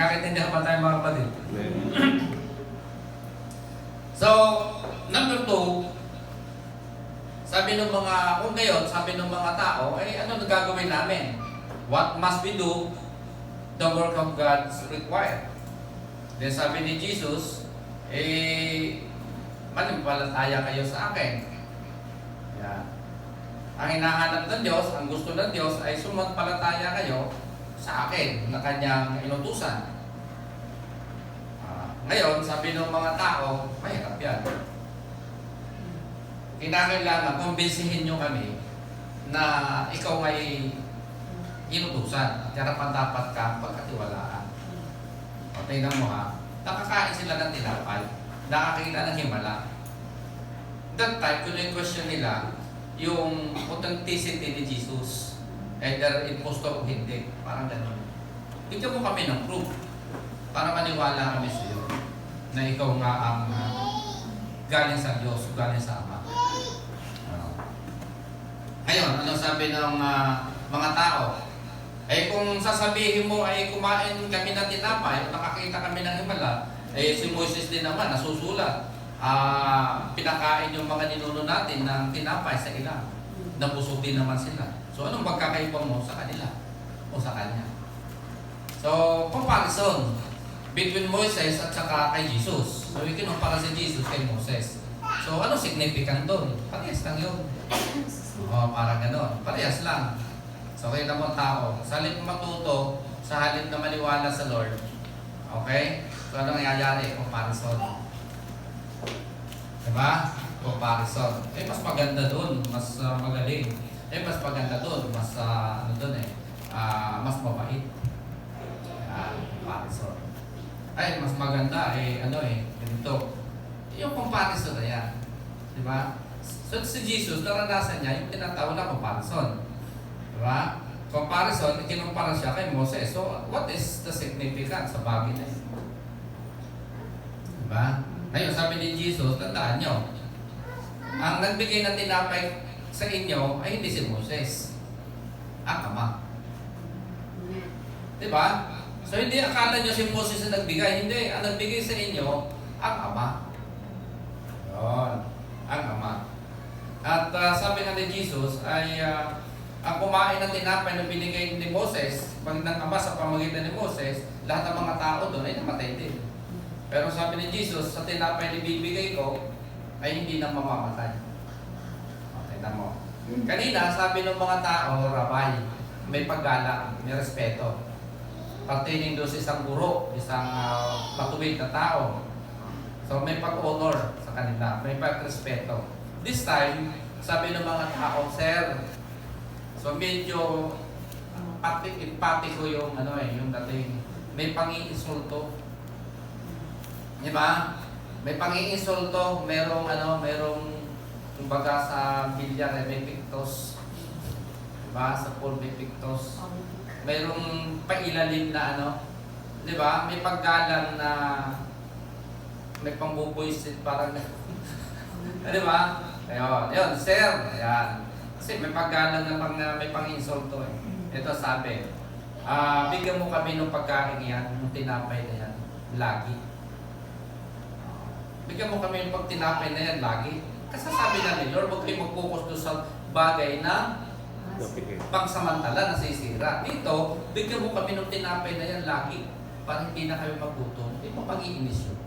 Nagkakaintindihan ba tayo mga kapatid? So, number 2, sabi ng mga, kung ngayon, sabi ng mga tao, ano nagagawin namin? What must we do? The work of God required. Then sabi ni Jesus, manimpalataya kayo sa akin. Yan. Ang hinahanap ng Diyos, ang gusto ng Diyos ay sumampalataya kayo sa akin na kanyang inutusan. Ngayon, sabi ng mga tao, mahirap yan. Kinakailangan, kumbinsihin nyo kami na ikaw ay inutusan at karapan dapat ka pagkatiwalaan. O, tingnan mo ha, nakakain sila ng tinapay, nakakita ng himala. That time, kung yung question nila, yung authenticity ni Jesus, either impostor o hindi, parang gano'n. Bigyan mo kami ng proof para maniwala kami sa iyo na ikaw nga ang galing sa Diyos, galing sa Ama. Ngayon, ano sabi ng mga tao? Kung sasabihin mo ay kumain kami ng tinapay, nakakita kami ng himala, si Moses din naman, nasusulat. Pinakain yung mga ninuno natin ng tinapay sa ilang. Nabusog din naman sila. So, anong magkakaiba mo sa kanila? O sa kanya? So, comparison between Moses at saka kay Jesus. So, ikinumpara si Jesus kay Moses. So, ano significant doon? Parehas lang yun. Parang gano'n. Parehas lang. So, kayo naman tao, sa halip matuto, sa halip na maniwala sa Lord, okay? So, ano nangyayari? Comparison. Diba? Comparison. Mas maganda doon, mas magaling. Mas maganda doon, mas ano doon mas mabait. Comparison. Mas maganda ganito. Yung comparison na yan. Diba? So si Jesus, naranasan niya yung tinatawag na comparison. Diba? Comparison, kinumpara siya kay Moses. So, what is the significance sa bagay na yun? Diba? Ngayon, sabi ni Jesus, tandaan nyo, ang nagbigay ng tinapay sa inyo ay hindi si Moses, ang Ama. Diba? So, hindi akala nyo si Moses ang nagbigay. Hindi, ang nagbigay sa inyo, ang Ama. Yun, ang Ama. At sabi nga ni Jesus ay ang kumain ng tinapay na binigay ni Moses, pag ng Ama sa pamagitan ni Moses, lahat ng mga tao doon ay namatay din. Pero sabi ni Jesus, sa tinapay na bibigay ko, ay hindi nang mamamatay. Okay, tignan mo. Kanina, sabi ng mga tao, Rabay, may paggalang, may respeto. Pertaining doon sa isang guro, isang matuwid na tao. So may pag-honor sa kanila, may pag-respeto. This time, sabi ng mga tao, Sir, so medyo empathic ko yung yung dating may pangiinsulto. Di ba? May pangiinsulto, merong kumbaga sa bilyar may pictos. Di ba? Sa pool may pictos. Merong pailalim na di ba? May paggalang na may pangbubuisit parang di ba? Ayun, sir. Ayan. Kasi may paggalang na may pang-insulto Ito sabi, bigyan mo kami ng pagkain yan, ng tinapay na yan, lagi. Bigyan mo kami ng pagtinapay na yan, lagi. Kasi sabi na ni Lord, huwag kayo mag-focus doon sa bagay na pangsamantala, nasisira. Dito, bigyan mo kami ng tinapay na yan, lagi. Para hindi na kami magutom. Hindi mo pag-iinis yun.